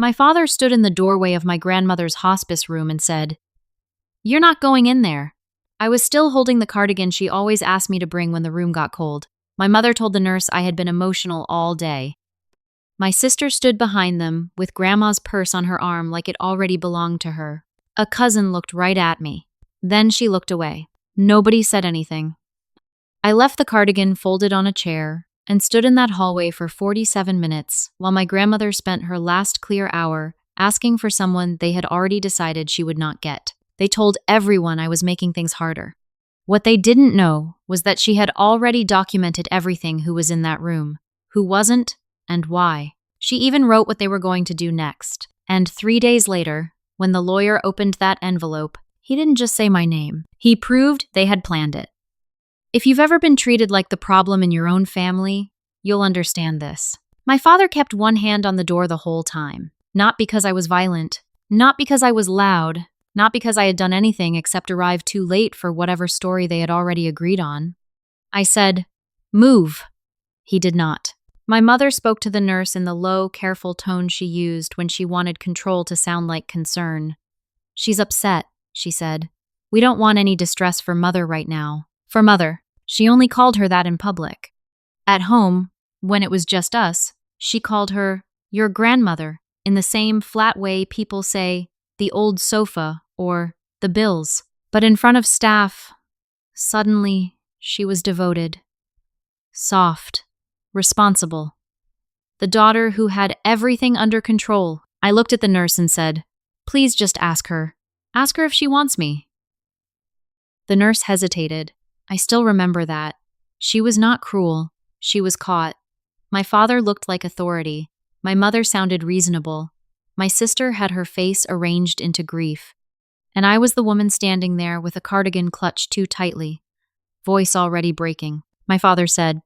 My father stood in the doorway of my grandmother's hospice room and said, "You're not going in there." I was still holding the cardigan she always asked me to bring when the room got cold. My mother told the nurse I had been emotional all day. My sister stood behind them, with Grandma's purse on her arm like it already belonged to her. A cousin looked right at me. Then she looked away. Nobody said anything. I left the cardigan folded on a chair and stood in that hallway for 47 minutes while my grandmother spent her last clear hour asking for someone they had already decided she would not get. They told everyone I was making things harder. What they didn't know was that she had already documented everything who was in that room, who wasn't, and why. She even wrote what they were going to do next. And 3 days later, when the lawyer opened that envelope, he didn't just say my name. He proved they had planned it. If you've ever been treated like the problem in your own family, you'll understand this. My father kept one hand on the door the whole time. Not because I was violent, not because I was loud, not because I had done anything except arrive too late for whatever story they had already agreed on. I said, "Move." He did not. My mother spoke to the nurse in the low, careful tone she used when she wanted control to sound like concern. "She's upset," she said. "We don't want any distress for Mother right now." For Mother. She only called her that in public. At home, when it was just us, she called her, "Your grandmother," in the same flat way people say, "the old sofa," or "the bills." But in front of staff, suddenly, she was devoted. Soft. Responsible. The daughter who had everything under control. I looked at the nurse and said, "Please just ask her. Ask her if she wants me." The nurse hesitated. I still remember that. She was not cruel. She was caught. My father looked like authority. My mother sounded reasonable. My sister had her face arranged into grief. And I was the woman standing there with a cardigan clutched too tightly, voice already breaking. My father said,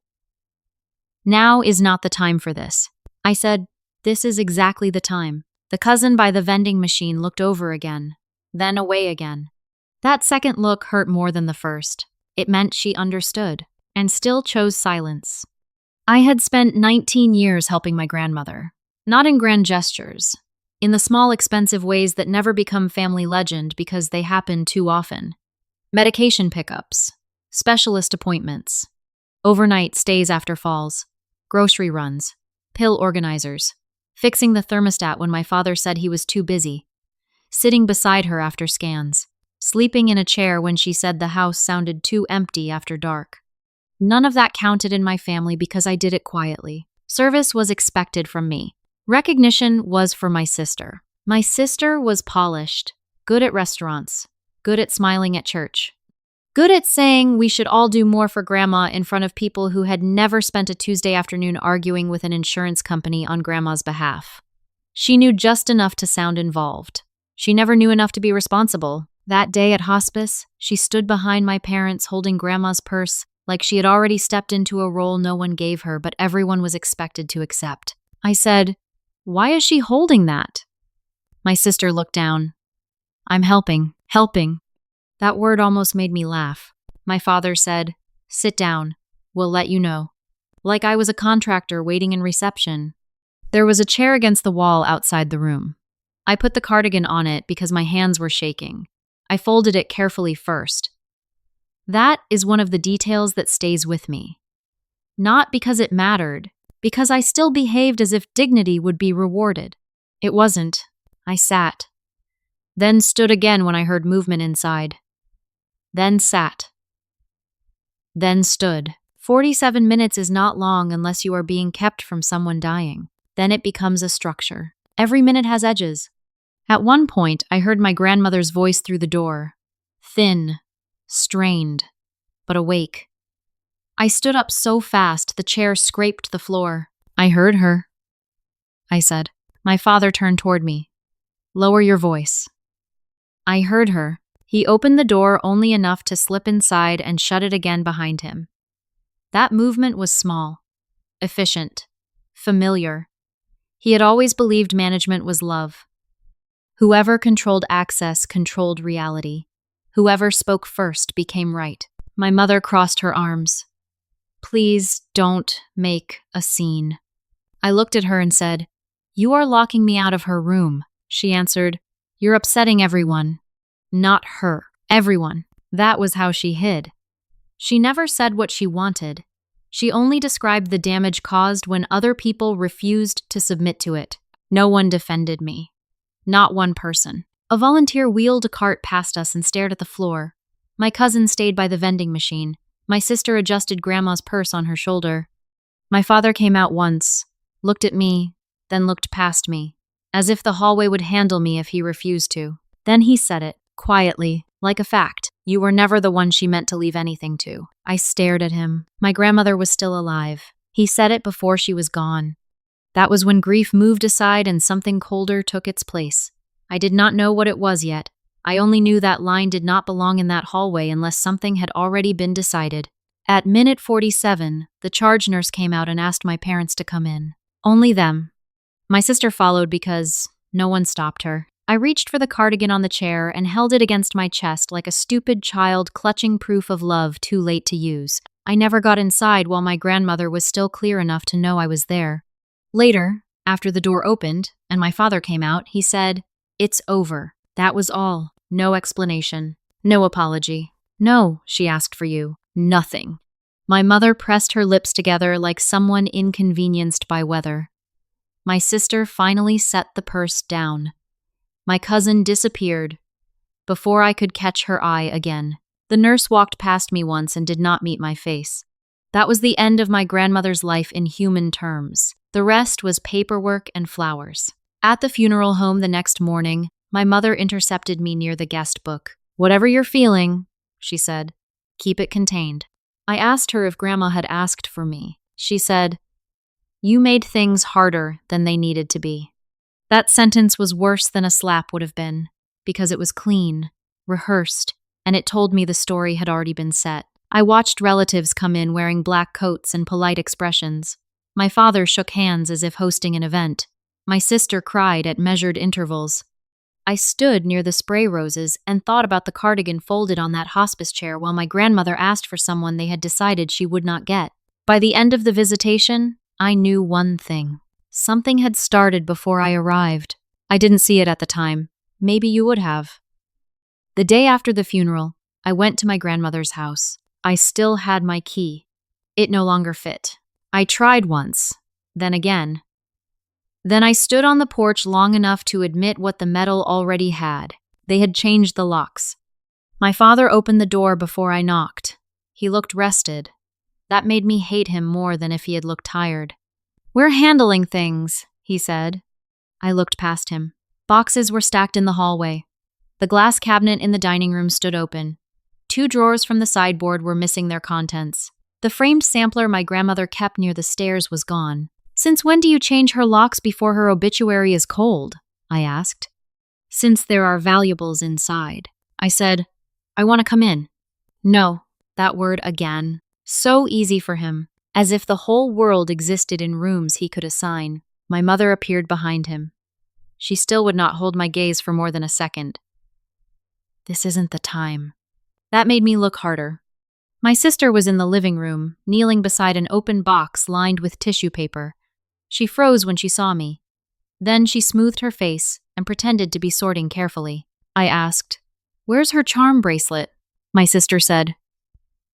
"Now is not the time for this." I said, "This is exactly the time." The cousin by the vending machine looked over again, then away again. That second look hurt more than the first. It meant she understood, and still chose silence. I had spent 19 years helping my grandmother, not in grand gestures, in the small expensive ways that never become family legend because they happen too often. Medication pickups, specialist appointments, overnight stays after falls, grocery runs, pill organizers, fixing the thermostat when my father said he was too busy, sitting beside her after scans, sleeping in a chair when she said the house sounded too empty after dark. None of that counted in my family because I did it quietly. Service was expected from me. Recognition was for my sister. My sister was polished, good at restaurants, good at smiling at church, good at saying we should all do more for Grandma in front of people who had never spent a Tuesday afternoon arguing with an insurance company on Grandma's behalf. She knew just enough to sound involved. She never knew enough to be responsible. That day at hospice, she stood behind my parents holding Grandma's purse like she had already stepped into a role no one gave her but everyone was expected to accept. I said, "Why is she holding that?" My sister looked down. "I'm helping." That word almost made me laugh. My father said, "Sit down. We'll let you know." Like I was a contractor waiting in reception. There was a chair against the wall outside the room. I put the cardigan on it because my hands were shaking. I folded it carefully first. That is one of the details that stays with me. Not because it mattered, because I still behaved as if dignity would be rewarded. It wasn't. I sat. Then stood again when I heard movement inside. Then sat. Then stood. 47 minutes is not long unless you are being kept from someone dying. Then it becomes a structure. Every minute has edges. At one point, I heard my grandmother's voice through the door. Thin, strained, but awake. I stood up so fast the chair scraped the floor. "I heard her," I said. My father turned toward me. "Lower your voice." I heard her. He opened the door only enough to slip inside and shut it again behind him. That movement was small, efficient, familiar. He had always believed management was love. Whoever controlled access controlled reality. Whoever spoke first became right. My mother crossed her arms. "Please don't make a scene." I looked at her and said, "You are locking me out of her room," she answered. "You're upsetting everyone." Not her. Everyone. That was how she hid. She never said what she wanted. She only described the damage caused when other people refused to submit to it. No one defended me. Not one person. A volunteer wheeled a cart past us and stared at the floor. My cousin stayed by the vending machine. My sister adjusted Grandma's purse on her shoulder. My father came out once, looked at me, then looked past me, as if the hallway would handle me if he refused to. Then he said it, quietly, like a fact. "You were never the one she meant to leave anything to." I stared at him. My grandmother was still alive. He said it before she was gone. That was when grief moved aside and something colder took its place. I did not know what it was yet. I only knew that line did not belong in that hallway unless something had already been decided. At minute 47, the charge nurse came out and asked my parents to come in. Only them. My sister followed because no one stopped her. I reached for the cardigan on the chair and held it against my chest like a stupid child clutching proof of love too late to use. I never got inside while my grandmother was still clear enough to know I was there. Later, after the door opened and my father came out, he said, "It's over." That was all. No explanation. No apology. "No," she asked for you. Nothing. My mother pressed her lips together like someone inconvenienced by weather. My sister finally set the purse down. My cousin disappeared before I could catch her eye again. The nurse walked past me once and did not meet my face. That was the end of my grandmother's life in human terms. The rest was paperwork and flowers. At the funeral home the next morning, my mother intercepted me near the guest book. "Whatever you're feeling," she said, "keep it contained." I asked her if Grandma had asked for me. She said, "You made things harder than they needed to be." That sentence was worse than a slap would have been, because it was clean, rehearsed, and it told me the story had already been set. I watched relatives come in wearing black coats and polite expressions. My father shook hands as if hosting an event. My sister cried at measured intervals. I stood near the spray roses and thought about the cardigan folded on that hospice chair while my grandmother asked for someone they had decided she would not get. By the end of the visitation, I knew one thing. Something had started before I arrived. I didn't see it at the time. Maybe you would have. The day after the funeral, I went to my grandmother's house. I still had my key. It no longer fit. I tried once, then again. Then I stood on the porch long enough to admit what the metal already had. They had changed the locks. My father opened the door before I knocked. He looked rested. That made me hate him more than if he had looked tired. "We're handling things," he said. I looked past him. Boxes were stacked in the hallway. The glass cabinet in the dining room stood open. 2 drawers from the sideboard were missing their contents. The framed sampler my grandmother kept near the stairs was gone. "Since when do you change her locks before her obituary is cold?" I asked. "Since there are valuables inside." I said, "I want to come in." "No," that word again. So easy for him. As if the whole world existed in rooms he could assign. My mother appeared behind him. She still would not hold my gaze for more than a second. "This isn't the time." That made me look harder. My sister was in the living room, kneeling beside an open box lined with tissue paper. She froze when she saw me. Then she smoothed her face and pretended to be sorting carefully. I asked, "Where's her charm bracelet?" My sister said,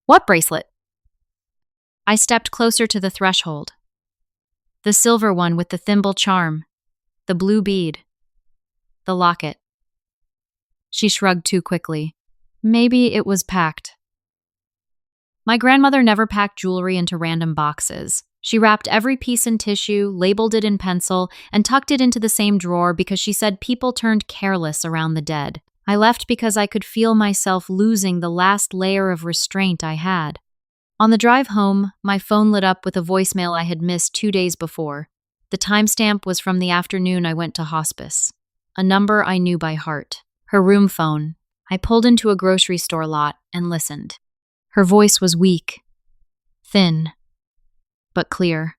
"What bracelet?" I stepped closer to the threshold. The silver one with the thimble charm, the blue bead, the locket. She shrugged too quickly. Maybe it was packed. My grandmother never packed jewelry into random boxes. She wrapped every piece in tissue, labeled it in pencil, and tucked it into the same drawer because she said people turned careless around the dead. I left because I could feel myself losing the last layer of restraint I had. On the drive home, my phone lit up with a voicemail I had missed 2 days before. The timestamp was from the afternoon I went to hospice. A number I knew by heart. Her room phone. I pulled into a grocery store lot and listened. Her voice was weak, thin, but clear.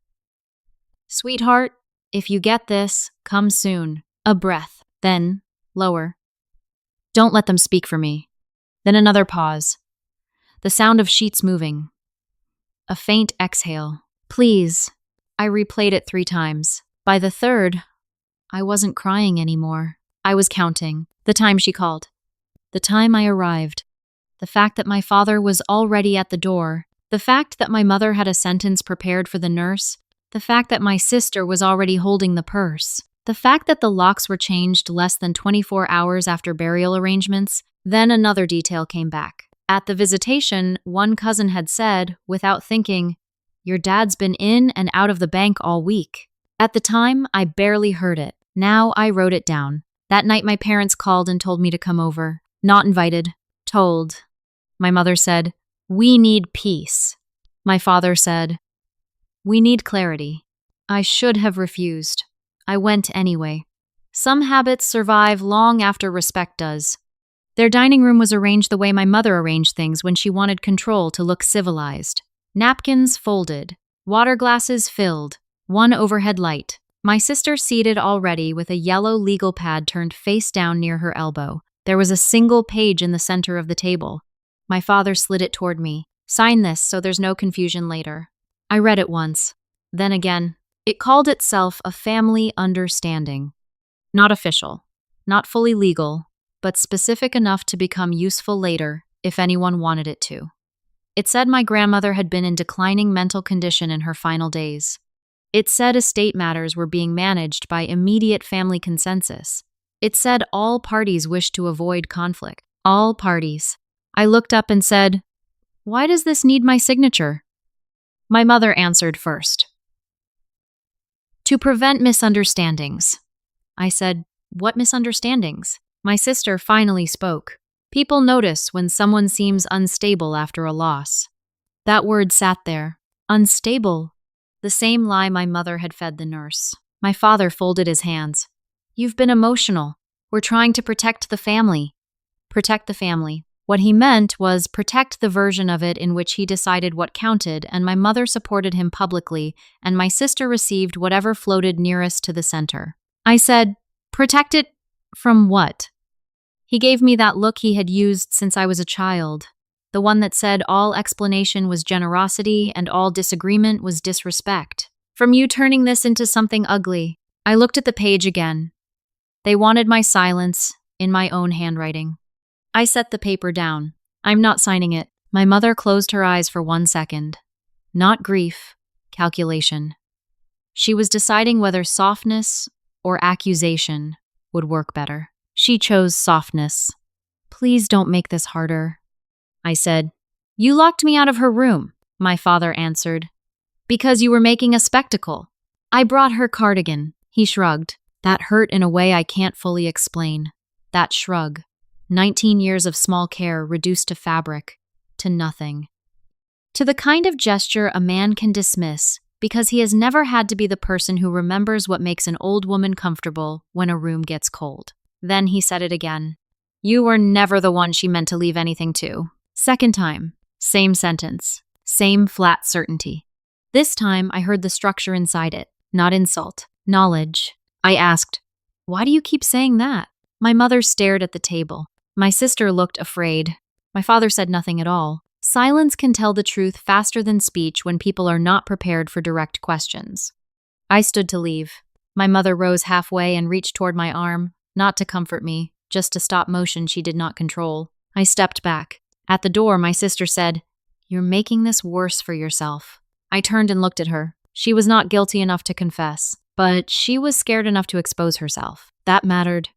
"Sweetheart, if you get this, come soon." A breath, then lower. "Don't let them speak for me." Then another pause. The sound of sheets moving. A faint exhale. "Please." I replayed it 3 times. By the third, I wasn't crying anymore. I was counting. The time she called. The time I arrived. The fact that my father was already at the door. The fact that my mother had a sentence prepared for the nurse. The fact that my sister was already holding the purse. The fact that the locks were changed less than 24 hours after burial arrangements. Then another detail came back. At the visitation, one cousin had said, without thinking, "Your dad's been in and out of the bank all week." At the time, I barely heard it. Now I wrote it down. That night my parents called and told me to come over. Not invited. Told. My mother said, "We need peace." My father said, "We need clarity." I should have refused. I went anyway. Some habits survive long after respect does. Their dining room was arranged the way my mother arranged things when she wanted control to look civilized. Napkins folded, water glasses filled, one overhead light. My sister seated already with a yellow legal pad turned face down near her elbow. There was a single page in the center of the table. My father slid it toward me. "Sign this so there's no confusion later." I read it once, then again. It called itself a family understanding. Not official, not fully legal, but specific enough to become useful later if anyone wanted it to. It said my grandmother had been in declining mental condition in her final days. It said estate matters were being managed by immediate family consensus. It said all parties wished to avoid conflict. All parties. I looked up and said, "Why does this need my signature?" My mother answered first. "To prevent misunderstandings." I said, "What misunderstandings?" My sister finally spoke. "People notice when someone seems unstable after a loss." That word sat there. Unstable. The same lie my mother had fed the nurse. My father folded his hands. "You've been emotional. We're trying to protect the family." Protect the family. What he meant was protect the version of it in which he decided what counted, and my mother supported him publicly, and my sister received whatever floated nearest to the center. I said, "Protect it from what?" He gave me that look he had used since I was a child, the one that said all explanation was generosity and all disagreement was disrespect. "From you turning this into something ugly." I looked at the page again. They wanted my silence in my own handwriting. I set the paper down. "I'm not signing it." My mother closed her eyes for 1 second. Not grief, calculation. She was deciding whether softness or accusation would work better. She chose softness. "Please don't make this harder," I said. "You locked me out of her room," my father answered. "Because you were making a spectacle." "I brought her cardigan." He shrugged. That hurt in a way I can't fully explain. That shrug. 19 years of small care reduced to fabric, to nothing. To the kind of gesture a man can dismiss because he has never had to be the person who remembers what makes an old woman comfortable when a room gets cold. Then he said it again. "You were never the one she meant to leave anything to." Second time, same sentence, same flat certainty. This time I heard the structure inside it, not insult, knowledge. I asked, "Why do you keep saying that?" My mother stared at the table. My sister looked afraid. My father said nothing at all. Silence can tell the truth faster than speech when people are not prepared for direct questions. I stood to leave. My mother rose halfway and reached toward my arm, not to comfort me, just to stop motion she did not control. I stepped back. At the door, my sister said, "You're making this worse for yourself." I turned and looked at her. She was not guilty enough to confess, but she was scared enough to expose herself. That mattered.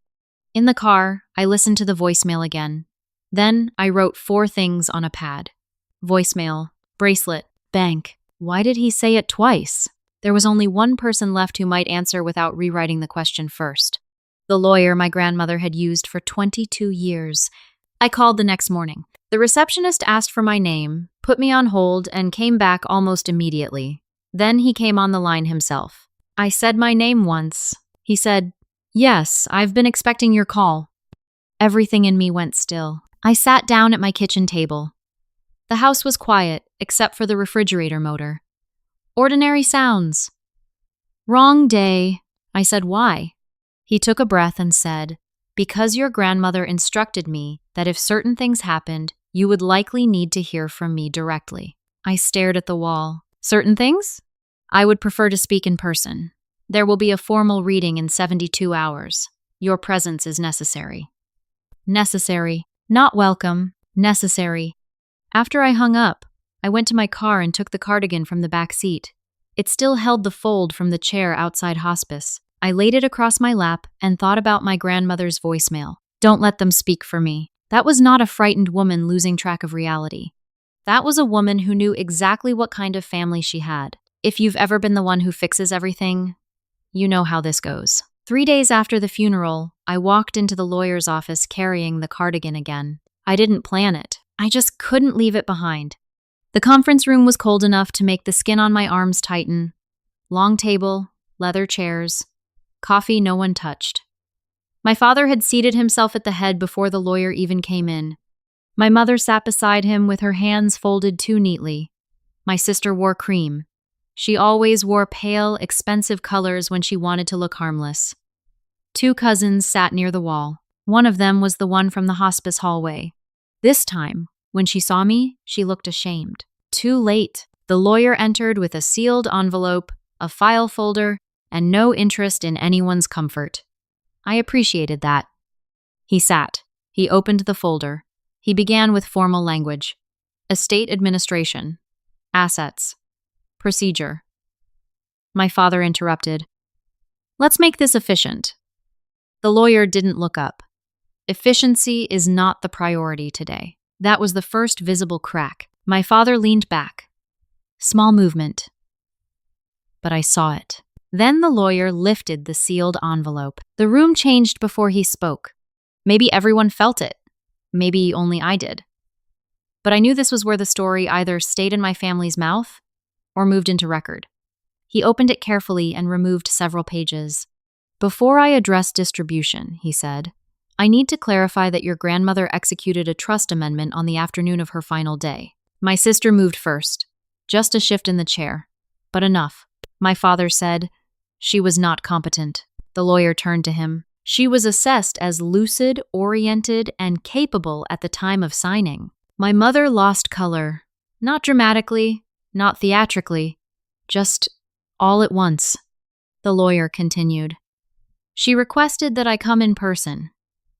In the car, I listened to the voicemail again. Then I wrote 4 things on a pad. Voicemail, bracelet, bank. Why did he say it twice? There was only one person left who might answer without rewriting the question first. The lawyer my grandmother had used for 22 years. I called the next morning. The receptionist asked for my name, put me on hold, and came back almost immediately. Then he came on the line himself. I said my name once. He said, "Yes, I've been expecting your call." Everything in me went still. I sat down at my kitchen table. The house was quiet, except for the refrigerator motor. Ordinary sounds. "Wrong day." I said, "Why?" He took a breath and said, "Because your grandmother instructed me that if certain things happened, you would likely need to hear from me directly." I stared at the wall. "Certain things?" "I would prefer to speak in person." There will be a formal reading in 72 hours. Your presence is necessary. Necessary. Not welcome. Necessary. After I hung up, I went to my car and took the cardigan from the back seat. It still held the fold from the chair outside hospice. I laid it across my lap and thought about my grandmother's voicemail. Don't let them speak for me. That was not a frightened woman losing track of reality. That was a woman who knew exactly what kind of family she had. If you've ever been the one who fixes everything, you know how this goes. 3 days after the funeral, I walked into the lawyer's office carrying the cardigan again. I didn't plan it. I just couldn't leave it behind. The conference room was cold enough to make the skin on my arms tighten. Long table, leather chairs, coffee no one touched. My father had seated himself at the head before the lawyer even came in. My mother sat beside him with her hands folded too neatly. My sister wore cream. She always wore pale, expensive colors when she wanted to look harmless. 2 cousins sat near the wall. One of them was the one from the hospice hallway. This time, when she saw me, she looked ashamed. Too late. The lawyer entered with a sealed envelope, a file folder, and no interest in anyone's comfort. I appreciated that. He sat. He opened the folder. He began with formal language. Estate administration. Assets. Procedure. My father interrupted. Let's make this efficient. The lawyer didn't look up. Efficiency is not the priority today. That was the first visible crack. My father leaned back. Small movement. But I saw it. Then the lawyer lifted the sealed envelope. The room changed before he spoke. Maybe everyone felt it. Maybe only I did. But I knew this was where the story either stayed in my family's mouth or moved into record. He opened it carefully and removed several pages. Before I address distribution, he said, I need to clarify that your grandmother executed a trust amendment on the afternoon of her final day. My sister moved first. Just a shift in the chair. But enough. My father said, she was not competent. The lawyer turned to him. She was assessed as lucid, oriented, and capable at the time of signing. My mother lost color. Not dramatically, not theatrically, just all at once. The lawyer continued. She requested that I come in person.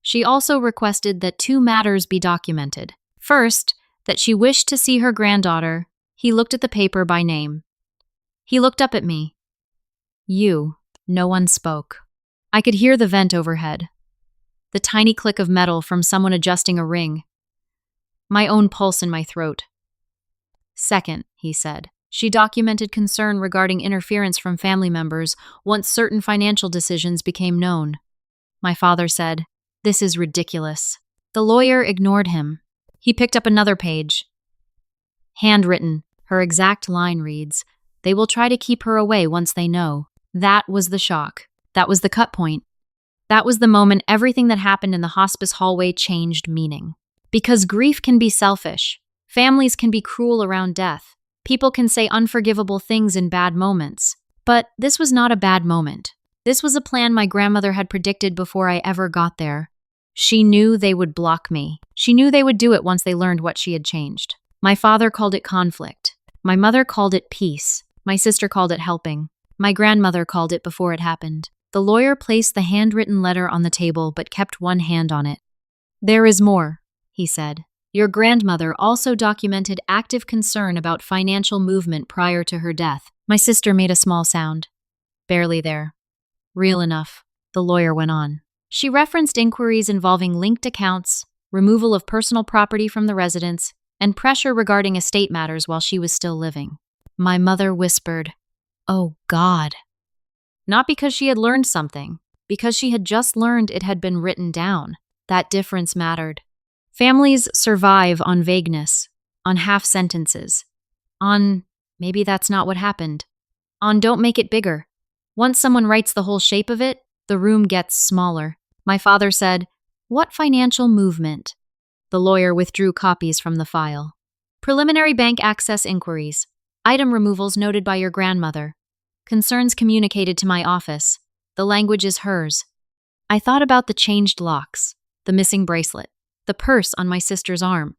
She also requested that 2 matters be documented. First, that she wished to see her granddaughter. He looked at the paper by name. He looked up at me. You. No one spoke. I could hear the vent overhead. The tiny click of metal from someone adjusting a ring. My own pulse in my throat. Second, he said, she documented concern regarding interference from family members once certain financial decisions became known. My father said, this is ridiculous. The lawyer ignored him. He picked up another page. Handwritten, her exact line reads, they will try to keep her away once they know. That was the shock. That was the cut point. That was the moment everything that happened in the hospice hallway changed meaning. Because grief can be selfish. Families can be cruel around death. People can say unforgivable things in bad moments. But this was not a bad moment. This was a plan my grandmother had predicted before I ever got there. She knew they would block me. She knew they would do it once they learned what she had changed. My father called it conflict. My mother called it peace. My sister called it helping. My grandmother called it before it happened. The lawyer placed the handwritten letter on the table but kept one hand on it. There is more, he said. Your grandmother also documented active concern about financial movement prior to her death. My sister made a small sound. Barely there. Real enough, the lawyer went on. She referenced inquiries involving linked accounts, removal of personal property from the residence, and pressure regarding estate matters while she was still living. My mother whispered, "Oh God." Not because she had learned something, because she had just learned it had been written down. That difference mattered. Families survive on vagueness, on half sentences, on maybe that's not what happened, on don't make it bigger. Once someone writes the whole shape of it, the room gets smaller. My father said, "What financial movement?" The lawyer withdrew copies from the file. Preliminary bank access inquiries. Item removals noted by your grandmother. Concerns communicated to my office. The language is hers. I thought about the changed locks, the missing bracelet, the purse on my sister's arm.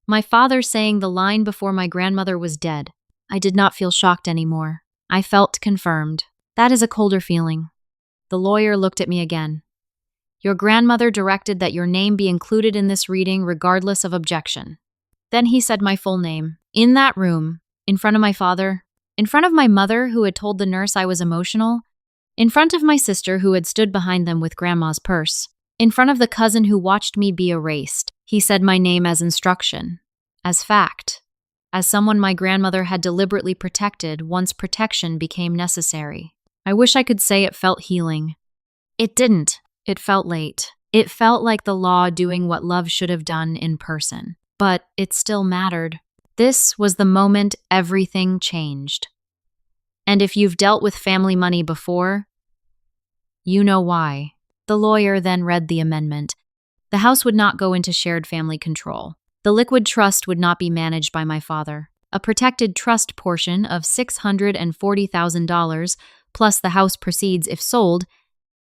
My father saying the line before my grandmother was dead. I did not feel shocked anymore. I felt confirmed. That is a colder feeling. The lawyer looked at me again. Your grandmother directed that your name be included in this reading regardless of objection. Then he said my full name. In that room, in front of my father, in front of my mother who had told the nurse I was emotional, in front of my sister who had stood behind them with grandma's purse, in front of the cousin who watched me be erased, he said my name as instruction, as fact, as someone my grandmother had deliberately protected once protection became necessary. I wish I could say it felt healing. It didn't. It felt late. It felt like the law doing what love should have done in person. But it still mattered. This was the moment everything changed. And if you've dealt with family money before, you know why. The lawyer then read the amendment. The house would not go into shared family control. The liquid trust would not be managed by my father. A protected trust portion of $640,000, plus the house proceeds if sold,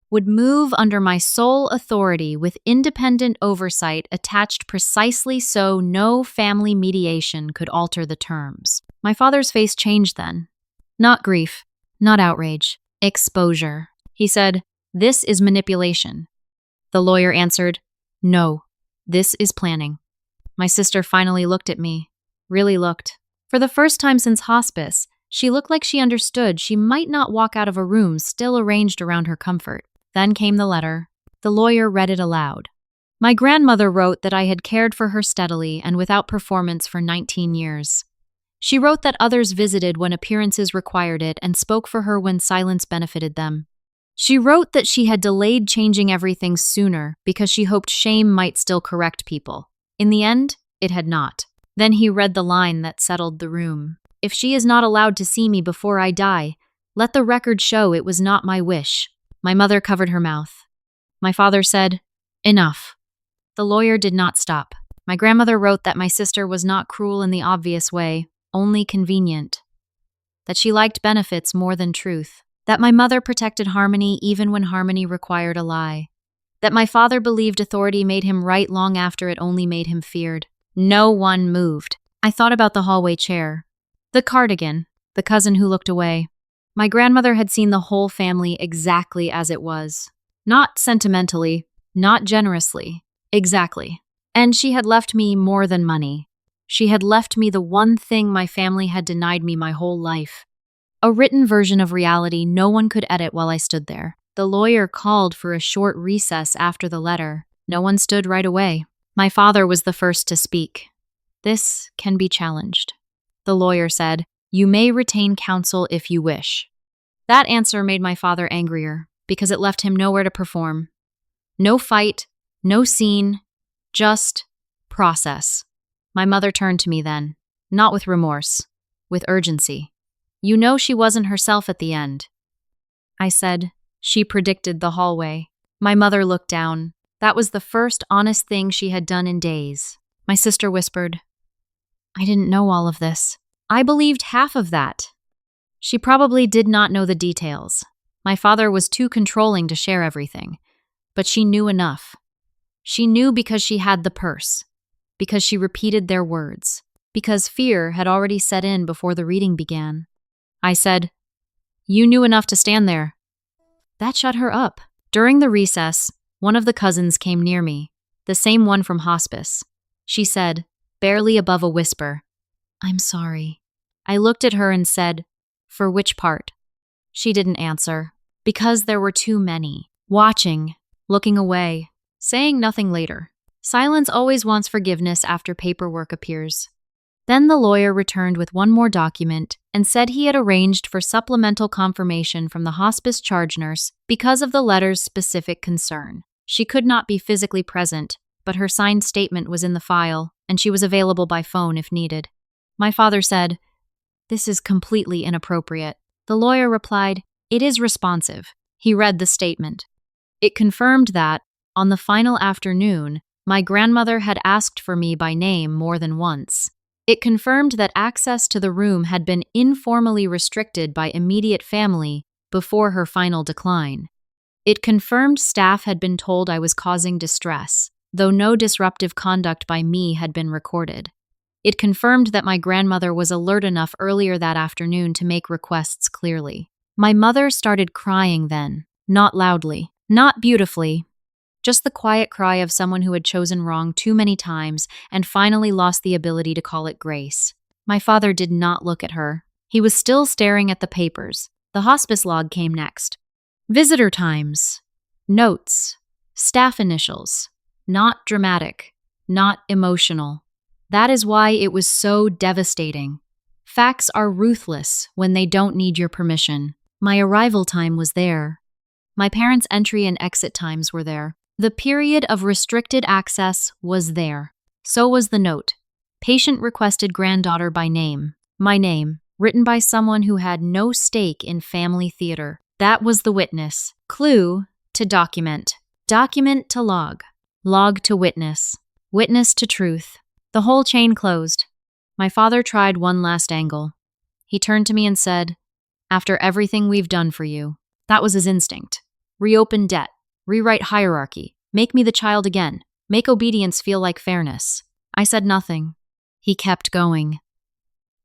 would move under my sole authority with independent oversight attached precisely so no family mediation could alter the terms. My father's face changed then. Not grief, not outrage, exposure. He said, "This is manipulation." The lawyer answered, "No, this is planning." My sister finally looked at me, really looked. For the first time since hospice, she looked like she understood she might not walk out of a room still arranged around her comfort. Then came the letter. The lawyer read it aloud. My grandmother wrote that I had cared for her steadily and without performance for 19 years. She wrote that others visited when appearances required it and spoke for her when silence benefited them. She wrote that she had delayed changing everything sooner because she hoped shame might still correct people. In the end, it had not. Then he read the line that settled the room. If she is not allowed to see me before I die, let the record show it was not my wish. My mother covered her mouth. My father said, "Enough." The lawyer did not stop. My grandmother wrote that my sister was not cruel in the obvious way, only convenient. That she liked benefits more than truth. That my mother protected harmony even when harmony required a lie. That my father believed authority made him right long after it only made him feared. No one moved. I thought about the hallway chair. The cardigan. The cousin who looked away. My grandmother had seen the whole family exactly as it was. Not sentimentally, not generously, exactly. And she had left me more than money. She had left me the one thing my family had denied me my whole life. A written version of reality no one could edit while I stood there. The lawyer called for a short recess after the letter. No one stood right away. My father was the first to speak. "This can be challenged." The lawyer said, "You may retain counsel if you wish." That answer made my father angrier because it left him nowhere to perform. No fight, no scene, just process. My mother turned to me then, not with remorse, with urgency. "You know she wasn't herself at the end." I said, "She predicted the hallway." My mother looked down. That was the first honest thing she had done in days. My sister whispered, "I didn't know all of this. I believed half of that." She probably did not know the details. My father was too controlling to share everything, but she knew enough. She knew because she had the purse, because she repeated their words, because fear had already set in before the reading began. I said, "You knew enough to stand there." That shut her up. During the recess, one of the cousins came near me, the same one from hospice. She said, barely above a whisper, "I'm sorry." I looked at her and said, "For which part?" She didn't answer, because there were too many, watching, looking away, saying nothing later. Silence always wants forgiveness after paperwork appears. Then the lawyer returned with one more document and said he had arranged for supplemental confirmation from the hospice charge nurse because of the letter's specific concern. She could not be physically present, but her signed statement was in the file, and she was available by phone if needed. My father said, "This is completely inappropriate." The lawyer replied, "It is responsive." He read the statement. It confirmed that, on the final afternoon, my grandmother had asked for me by name more than once. It confirmed that access to the room had been informally restricted by immediate family before her final decline. It confirmed staff had been told I was causing distress, though no disruptive conduct by me had been recorded. It confirmed that my grandmother was alert enough earlier that afternoon to make requests clearly. My mother started crying then, not loudly, not beautifully, just the quiet cry of someone who had chosen wrong too many times and finally lost the ability to call it grace. My father did not look at her. He was still staring at the papers. The hospice log came next. Visitor times. Notes. Staff initials. Not dramatic. Not emotional. That is why it was so devastating. Facts are ruthless when they don't need your permission. My arrival time was there. My parents' entry and exit times were there. The period of restricted access was there. So was the note. Patient requested granddaughter by name. My name, written by someone who had no stake in family theater. That was the witness. Clue to document. Document to log. Log to witness. Witness to truth. The whole chain closed. My father tried one last angle. He turned to me and said, "After everything we've done for you." That was his instinct. Reopen debt. Rewrite hierarchy. Make me the child again. Make obedience feel like fairness. I said nothing. He kept going.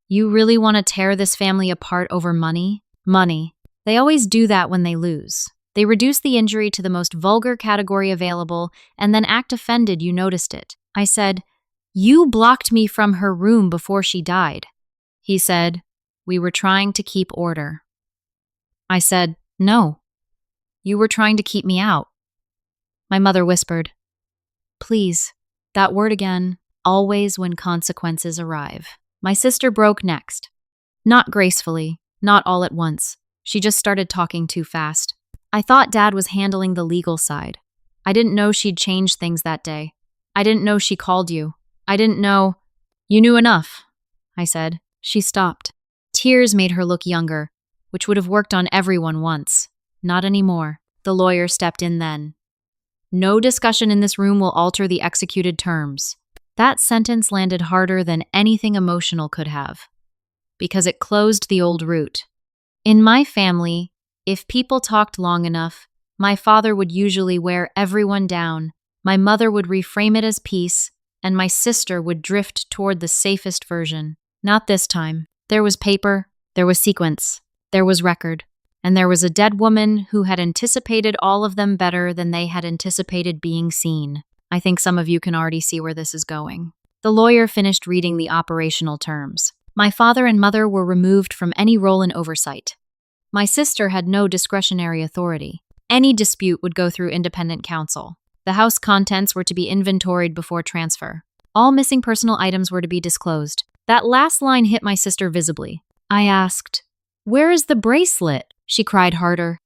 "You really want to tear this family apart over money? Money. They always do that when they lose. They reduce the injury to the most vulgar category available and then act offended you noticed it." I said, "You blocked me from her room before she died." He said, "We were trying to keep order." I said, "No. You were trying to keep me out." My mother whispered, "Please, that word again, always when consequences arrive." My sister broke next. Not gracefully, not all at once. She just started talking too fast. I thought Dad was handling the legal side. I didn't know she'd changed things that day. I didn't know she called you. I didn't know. "You knew enough," I said. She stopped. Tears made her look younger, which would have worked on everyone once. Not anymore. The lawyer stepped in then. "No discussion in this room will alter the executed terms." That sentence landed harder than anything emotional could have, because it closed the old route. In my family, if people talked long enough, my father would usually wear everyone down, my mother would reframe it as peace, and my sister would drift toward the safest version. Not this time. There was paper, there was sequence, there was record, and there was a dead woman who had anticipated all of them better than they had anticipated being seen. I think some of you can already see where this is going. The lawyer finished reading the operational terms. My father and mother were removed from any role in oversight. My sister had no discretionary authority. Any dispute would go through independent counsel. The house contents were to be inventoried before transfer. All missing personal items were to be disclosed. That last line hit my sister visibly. I asked, "Where is the bracelet?" She cried harder.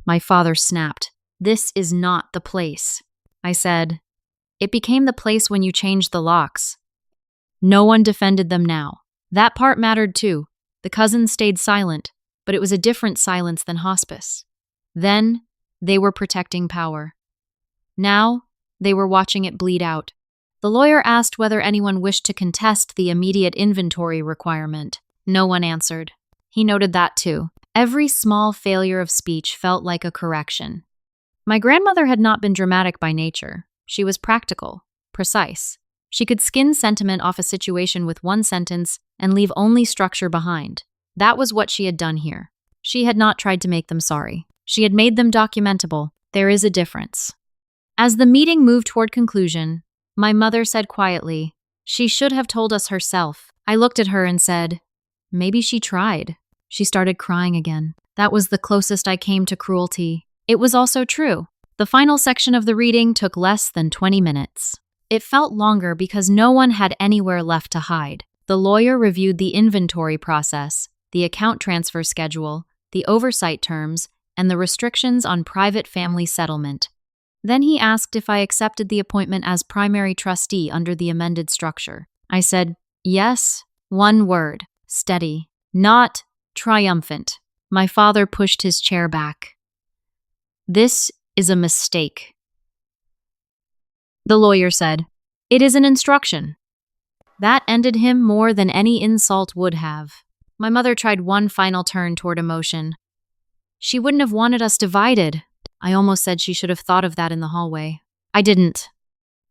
My father snapped. "This is not the place." I said, "It became the place when you changed the locks." No one defended them now. That part mattered too. The cousins stayed silent, but it was a different silence than hospice. Then, they were protecting power. Now, they were watching it bleed out. The lawyer asked whether anyone wished to contest the immediate inventory requirement. No one answered. He noted that too. Every small failure of speech felt like a correction. My grandmother had not been dramatic by nature. She was practical, precise. She could skin sentiment off a situation with one sentence and leave only structure behind. That was what she had done here. She had not tried to make them sorry. She had made them documentable. There is a difference. As the meeting moved toward conclusion, my mother said quietly, "She should have told us herself." I looked at her and said, "Maybe she tried." She started crying again. That was the closest I came to cruelty. It was also true. The final section of the reading took less than 20 minutes. It felt longer because no one had anywhere left to hide. The lawyer reviewed the inventory process, the account transfer schedule, the oversight terms, and the restrictions on private family settlement. Then he asked if I accepted the appointment as primary trustee under the amended structure. I said, "Yes," one word, steady, not triumphant. My father pushed his chair back. "This is a mistake." The lawyer said, "It is an instruction." That ended him more than any insult would have. My mother tried one final turn toward emotion. "She wouldn't have wanted us divided." I almost said she should have thought of that in the hallway. I didn't.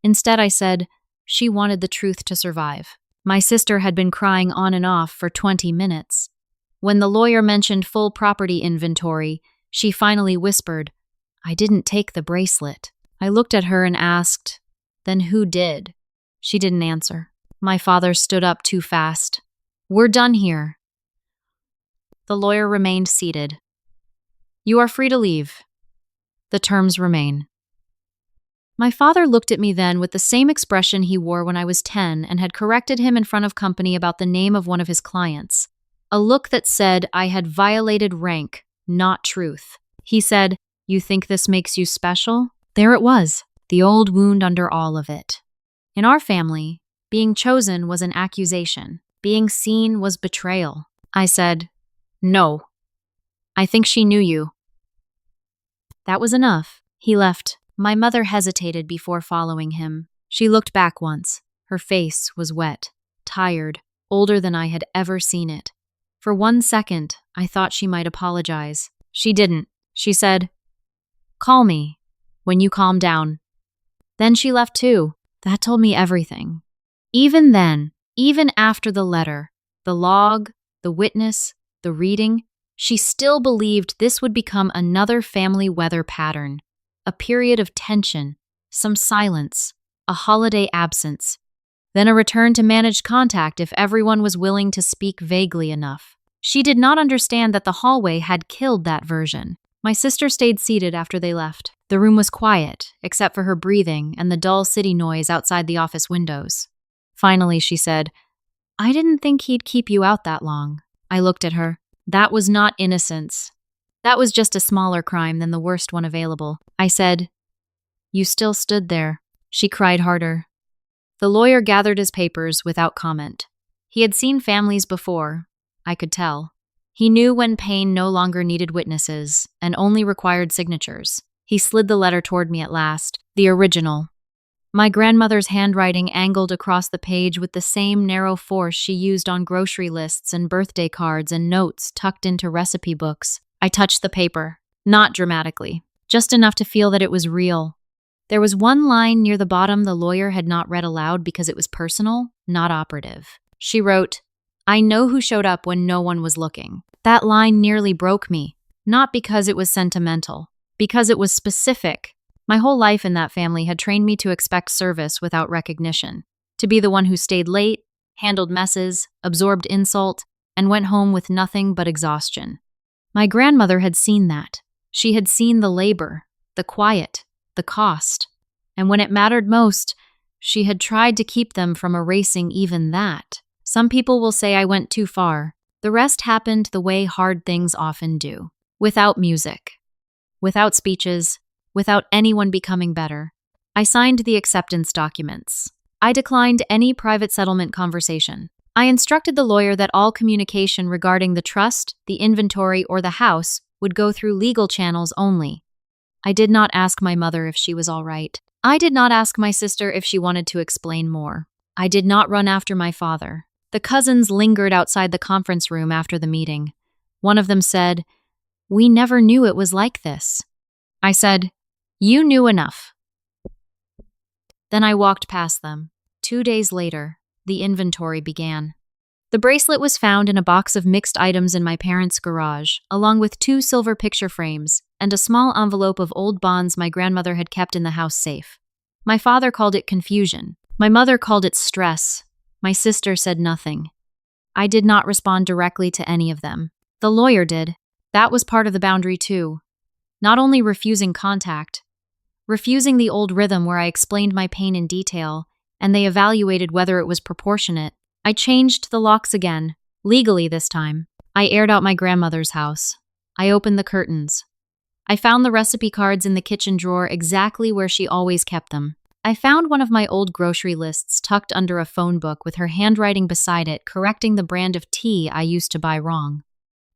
Instead, I said, "She wanted the truth to survive." My sister had been crying on and off for 20 minutes. When the lawyer mentioned full property inventory, she finally whispered, "I didn't take the bracelet." I looked at her and asked, "Then who did?" She didn't answer. My father stood up too fast. "We're done here." The lawyer remained seated. "You are free to leave. The terms remain." My father looked at me then with the same expression he wore when I was 10 and had corrected him in front of company about the name of one of his clients. A look that said I had violated rank, not truth. He said, "You think this makes you special?" There it was, the old wound under all of it. In our family, being chosen was an accusation. Being seen was betrayal. I said, "No. I think she knew you." That was enough. He left. My mother hesitated before following him. She looked back once. Her face was wet, tired, older than I had ever seen it. For 1 second, I thought she might apologize. She didn't. She said, "Call me when you calm down." Then she left too. That told me everything. Even then, even after the letter, the log, the witness, the reading, she still believed this would become another family weather pattern. A period of tension, some silence, a holiday absence, then a return to managed contact if everyone was willing to speak vaguely enough. She did not understand that the hallway had killed that version. My sister stayed seated after they left. The room was quiet, except for her breathing and the dull city noise outside the office windows. Finally, she said, "I didn't think he'd keep you out that long." I looked at her. That was not innocence. That was just a smaller crime than the worst one available. I said, "You still stood there." She cried harder. The lawyer gathered his papers without comment. He had seen families before, I could tell. He knew when pain no longer needed witnesses and only required signatures. He slid the letter toward me at last, the original. My grandmother's handwriting angled across the page with the same narrow force she used on grocery lists and birthday cards and notes tucked into recipe books. I touched the paper, not dramatically, just enough to feel that it was real. There was one line near the bottom the lawyer had not read aloud because it was personal, not operative. She wrote, "I know who showed up when no one was looking." That line nearly broke me, not because it was sentimental, because it was specific. My whole life in that family had trained me to expect service without recognition, to be the one who stayed late, handled messes, absorbed insult, and went home with nothing but exhaustion. My grandmother had seen that. She had seen the labor, the quiet, the cost, and when it mattered most, she had tried to keep them from erasing even that. Some people will say I went too far. The rest happened the way hard things often do, without music, without speeches, without anyone becoming better. I signed the acceptance documents. I declined any private settlement conversation. I instructed the lawyer that all communication regarding the trust, the inventory, or the house would go through legal channels only. I did not ask my mother if she was all right. I did not ask my sister if she wanted to explain more. I did not run after my father. The cousins lingered outside the conference room after the meeting. One of them said, "We never knew it was like this." I said, "You knew enough." Then I walked past them. 2 days later, the inventory began. The bracelet was found in a box of mixed items in my parents' garage, along with 2 silver picture frames and a small envelope of old bonds my grandmother had kept in the house safe. My father called it confusion. My mother called it stress. My sister said nothing. I did not respond directly to any of them. The lawyer did. That was part of the boundary too. Not only refusing contact, refusing the old rhythm where I explained my pain in detail, and they evaluated whether it was proportionate. I changed the locks again, legally this time. I aired out my grandmother's house. I opened the curtains. I found the recipe cards in the kitchen drawer exactly where she always kept them. I found one of my old grocery lists tucked under a phone book with her handwriting beside it, correcting the brand of tea I used to buy wrong.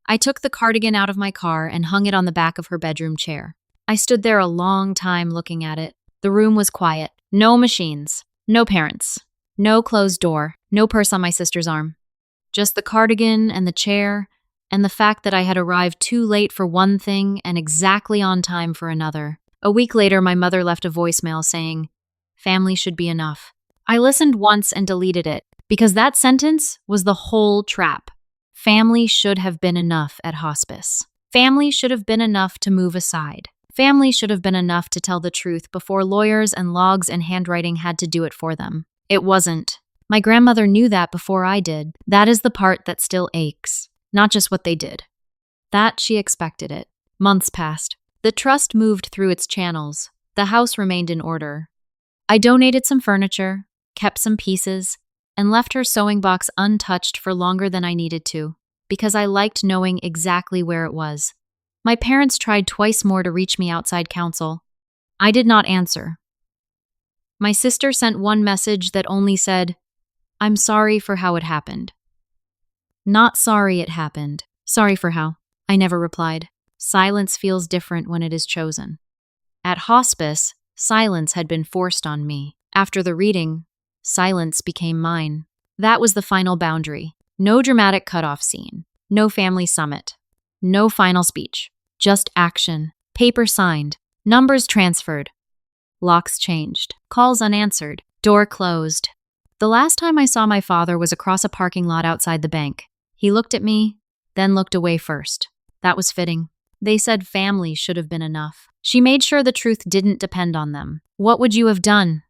I took the cardigan out of my car and hung it on the back of her bedroom chair. I stood there a long time looking at it. The room was quiet. No machines. No parents. No closed door. No purse on my sister's arm. Just the cardigan and the chair, and the fact that I had arrived too late for one thing and exactly on time for another. A week later, my mother left a voicemail saying, "Family should be enough." I listened once and deleted it, because that sentence was the whole trap. Family should have been enough at hospice. Family should have been enough to move aside. Family should have been enough to tell the truth before lawyers and logs and handwriting had to do it for them. It wasn't. My grandmother knew that before I did. That is the part that still aches, not just what they did. That she expected it. Months passed. The trust moved through its channels. The house remained in order. I donated some furniture, kept some pieces, and left her sewing box untouched for longer than I needed to, because I liked knowing exactly where it was. My parents tried twice more to reach me outside counsel. I did not answer. My sister sent one message that only said, "I'm sorry for how it happened." Not sorry it happened. Sorry for how. I never replied. Silence feels different when it is chosen. At hospice, silence had been forced on me. After the reading, silence became mine. That was the final boundary. No dramatic cutoff scene. No family summit. No final speech. Just action. Paper signed. Numbers transferred. Locks changed. Calls unanswered. Door closed. The last time I saw my father was across a parking lot outside the bank. He looked at me, then looked away first. That was fitting. They said family should have been enough. She made sure the truth didn't depend on them. What would you have done?